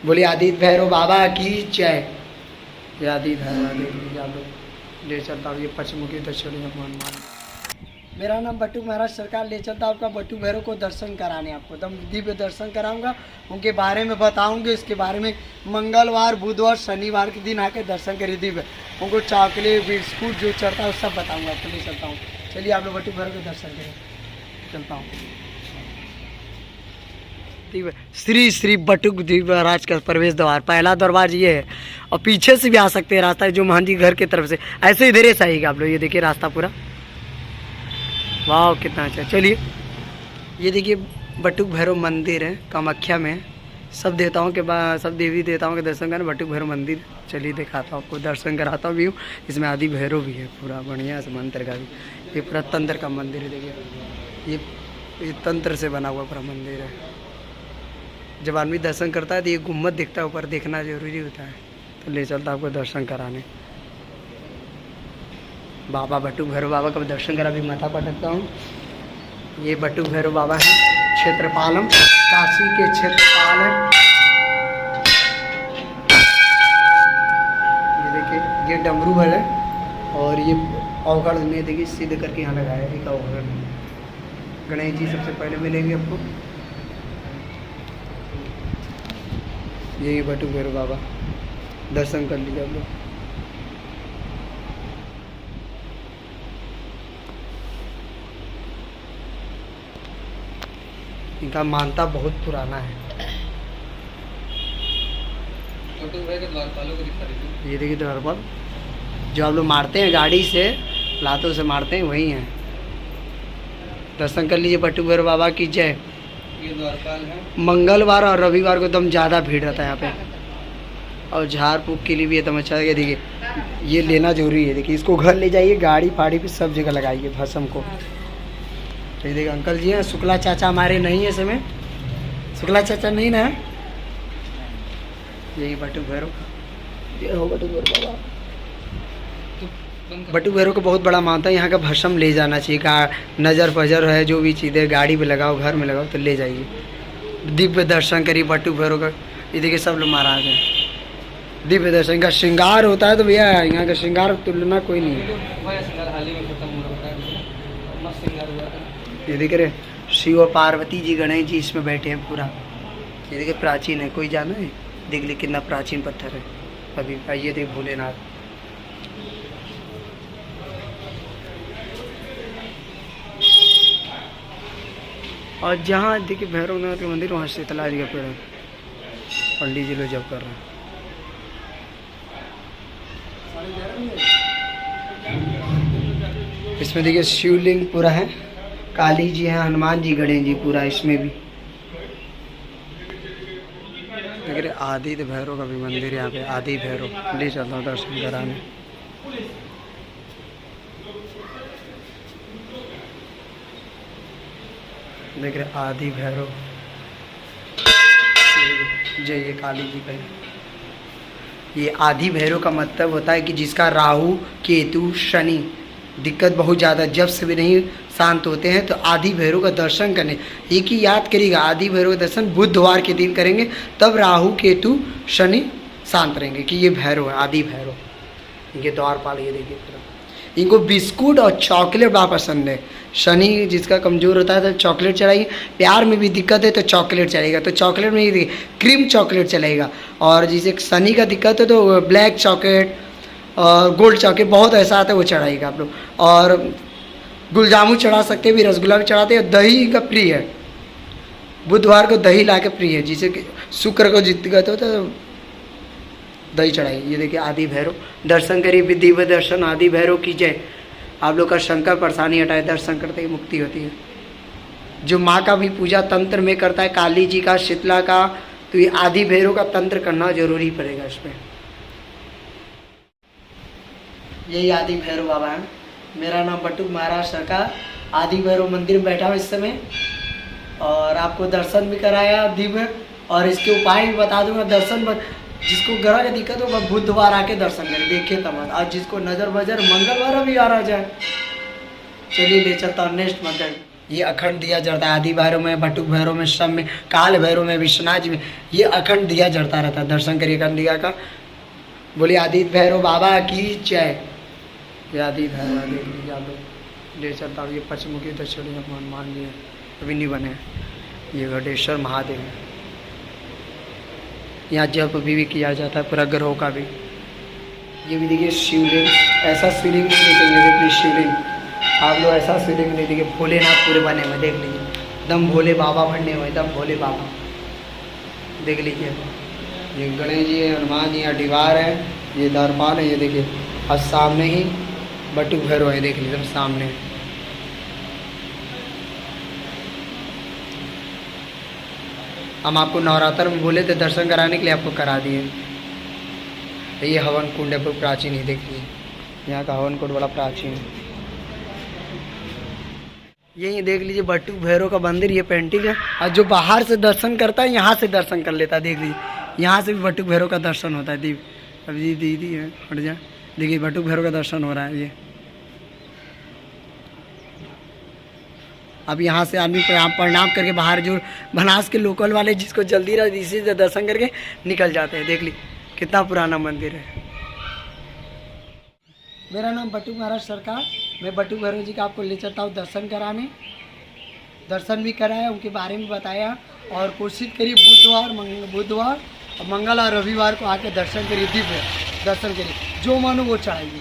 बोलिए आदित्य भैरव बाबा की जय। ये आदित्य भैरव देख लीजिए आप लोग, ले चलता हूँ ये पचमुखी दक्षिणी हनुमान। मेरा नाम बटुक महाराज सरकार, ले चलता आपका बटुक भैरव को दर्शन कराने, आपको एकदम दिव्य दर्शन कराऊंगा, उनके बारे में बताऊंगे, इसके बारे में मंगलवार बुधवार शनिवार के दिन आके दर्शन करिए दिव्य, उनको चॉकलेट बिस्कुट जो चढ़ता है वो सब बताऊंगा आपको, ले चलता हूँ। चलिए आप लोग बटुक भैरव के दर्शन करें, चलता हूँ। श्री श्री बटुक दिव्य महाराज का प्रवेश द्वार, पहला दरवाजा ये है, और पीछे से भी आ सकते हैं, रास्ता है जो महान जी घर की तरफ से, ऐसे इधर ही आएगा आप लोग, ये देखिए रास्ता पूरा, वाह कितना अच्छा। चलिए ये देखिए बटुक भैरव मंदिर है कामाख्या में, सब देवताओं के बाद सब देवी देवताओं के दर्शन करने बटुक भैरव मंदिर। चलिए दिखाता हूँ आपको, दर्शन कराता भी हूँ। इसमें आदि भैरव भी है पूरा बढ़िया से मंत्र का भी, ये पूरा तंत्र का मंदिर है। देखिए ये तंत्र से बना हुआ पूरा मंदिर है। जब आदमी दर्शन करता है तो ये गुम्मत दिखता है ऊपर, देखना जरूरी होता है। तो ले चलता आपको दर्शन कराने, बाबा बटुक भैरव बाबा का दर्शन करा भी माथा पटकता हूँ। ये बटुक भैरव बाबा है, क्षेत्रपालम, काशी के क्षेत्रपाल है। ये देखिए ये डमरू है, और ये अवगढ़ में देखिए सीधे करके यहाँ लगाया है, एक अवगढ़। गणेश जी सबसे पहले मिलेंगे आपको। यही बटुक भैरव बाबा, दर्शन कर लीजिए आप लोग। इनका मानता बहुत पुराना है। ये देखिए द्वारपाल, जो आप लोग मारते हैं गाड़ी से, लातों से मारते हैं, वही हैं। दर्शन कर लीजिए बटुक भैरव बाबा की जय। ये द्वारपाल है। मंगलवार और रविवार को एकदम ज़्यादा भीड़ रहता है यहाँ पे, और झाड़ फूक के लिए भी एकदम अच्छा है। देखिए ये लेना जरूरी है, देखिए इसको घर ले जाइए, गाड़ी फाड़ी पे सब जगह लगाइए भस्म को। तो ये देखिए अंकल जी हैं, शुक्ला चाचा हमारे नहीं है समय, शुक्ला चाचा नहीं ना है। यही बटुक भैरव, ये हो बटुक भैरव बाबा। बटुक भैरव को बहुत बड़ा मानता है। यहाँ का भस्म ले जाना चाहिए, नज़र फजर है जो भी चीज़ें गाड़ी पे लगाओ, घर में लगाओ, तो ले जाइए, दिव्य दर्शन करिए बटुक भैरव का। ये देखिए सब लोग महाराज हैं, दिव्य दर्शन का श्रृंगार होता है तो भैया यहाँ का श्रृंगार तुलना कोई नहीं है। ये देख रहे शिव और पार्वती जी गणेश जी इसमें बैठे हैं पूरा। ये देखिए प्राचीन है, कोई जाना है, देख ली कितना प्राचीन पत्थर है। अभी आइए देख भोलेनाथ, और जहाँ देखिए भैरवनाथ के मंदिर वहाँ शीतला जी का पेड़ है, पंडित जी लोग जब कर रहे हैं। इसमें देखिए शिवलिंग पूरा है, काली जी हैं, हनुमान जी, गणेश जी पूरा इसमें भी। देखिए आदित्य भैरव का भी मंदिर यहाँ पे, आदि भैरव। ले चलता हूँ दर्शन कराने। देख रहे आदि भैरव, जय ये काली जी का। ये आदि भैरव का मतलब होता है कि जिसका राहु केतु शनि दिक्कत बहुत ज़्यादा, जब से भी नहीं शांत होते हैं, तो आदि भैरव का दर्शन करने, एक ही याद करिएगा, आदि भैरव का दर्शन बुधवार के दिन करेंगे, तब राहु केतु शनि शांत रहेंगे, कि ये भैरव है, आदि भैरव। ये द्वारपाल, ये देखिए पूरा। इनको बिस्कुट और चॉकलेट बड़ा पसंद है। शनि जिसका कमज़ोर होता है तो चॉकलेट चढ़ाइए, प्यार में भी दिक्कत है तो चॉकलेट चलेगा, तो चॉकलेट में ये क्रीम चॉकलेट चलेगा, और जिसे शनि का दिक्कत है तो ब्लैक चॉकलेट और गोल्ड चॉकलेट बहुत ऐसा आता है वो चढ़ाइएगा आप लोग। और गुलजामुन चढ़ा सकते हैं भी, रसगुल्ला भी चढ़ाते हैं। दही का प्रिय है, बुधवार को दही ला के प्रिय है, जिसे कि शुक्र को दिक्कत हो तो दही चढ़ाइए। ये देखिए आदि भैरव, दर्शन करिए, दिव्य दर्शन, आदि भैरव की जय। आप लोग का शंकर परेशानी हटाए, दर्शन करते ही मुक्ति होती है। जो माँ का भी पूजा तंत्र में करता है, काली जी का, शीतला का, तो ये आदि भैरव का तंत्र करना जरूरी पड़ेगा इसमें। यही आदि भैरव बाबा है। मेरा नाम बटुक महाराज सरकार, आदि भैरव मंदिर में बैठा हूँ इस समय, और आपको दर्शन भी कराया दिव्य, और इसके उपाय भी बता दूंगा। दर्शन जिसको ग्रह का दिक्कत हो वह बुधवार आके दर्शन करें, देखिए तमाम। आज जिसको नजर बजर मंगलवार भी आ रहा जाए। चलिए ले चलता हूँ नेक्स्ट मंदिर। ये अखंड दिया जलता है। आदि भैरव में, बटुक भैरव में, सब में, काल भैरव में, विश्वनाथ जी में ये अखंड दिया जलता रहता है। दर्शन करिए अखंड दिया का। बोलिए आदित्य भैरव बाबा की जय। ये आदित्य भैरव देख लीजिए आप लोग, ले चलता हूँ। ये पचमुखी दक्षिणी हनुमान जी है, अभी नहीं बने। ये घटेश्वर महादेव है। यहाँ जप भी किया जाता है पूरा ग्रहों का भी। ये भी देखिए शिवलिंग, ऐसा शिवलिंग नहीं देखेंगे। देखिए शिवलिंग आप लोग ऐसा शिवलिंग नहीं देखिए। भोलेनाथ पूरे बने हुए देख लीजिए, एकदम भोले बाबा बने हुए, एकदम भोले बाबा देख लीजिए। ये गणेश जी है, हनुमान जी, यहाँ दीवार है, ये द्वारपाल है। ये देखिए और सामने ही बटुक भैरव है, देख लीजिए एकदम सामने। हम आपको नवरात्र में बोले थे दर्शन कराने के लिए, आपको करा दिए। ये हवन कुंड है, प्राचीन ही, देख लीजिए यहाँ का हवन कुंड बड़ा प्राचीन है। यही देख लीजिए बटुक भैरव का मंदिर, ये पेंटिंग है। और जो बाहर से दर्शन करता है यहाँ से दर्शन कर लेता है। देख लीजिए यहाँ से भी बटुक भैरव का दर्शन होता है। दीप अभी दीदी है, हट जा, देखिए बटुक भैरव का दर्शन हो रहा है। ये अब यहाँ से आदमी प्रणाम करके बाहर, जो बनास के लोकल वाले जिसको जल्दी रहा इसी से दर्शन करके निकल जाते हैं। देख ली कितना पुराना मंदिर है। मेरा नाम बटुक महाराज सरकार। मैं बटुक भैरव जी का आपको ले चलता हूँ दर्शन कराने। दर्शन भी कराया, उनके बारे में बताया। और कोशिश करिए बुधवार, मंगल और रविवार को आकर दर्शन करिए, दिव्य दर्शन करिए। जो मानो वो चढ़ाइए,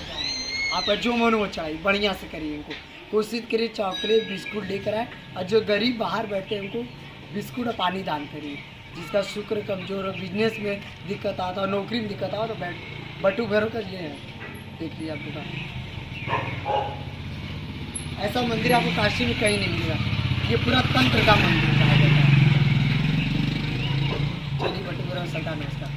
आपका जो मानो वो चढ़ाइए, बढ़िया से करिए। इनको कोशिश करिए चॉकलेट बिस्कुट लेकर आए। और जो गरीब बाहर बैठे हैं उनको बिस्कुट और पानी दान करिए। जिसका शुक्र कमज़ोर हो, बिजनेस में दिक्कत आता हो, नौकरी में दिक्कत आता हो, तो बटुक भैरव का ये है, देख लीजिए आपके पास। ऐसा मंदिर आपको काशी में कहीं नहीं मिलेगा। ये पूरा तंत्र का मंदिर कहा जाता है। चलिए बटुक भैरव सरकार नमस्कार।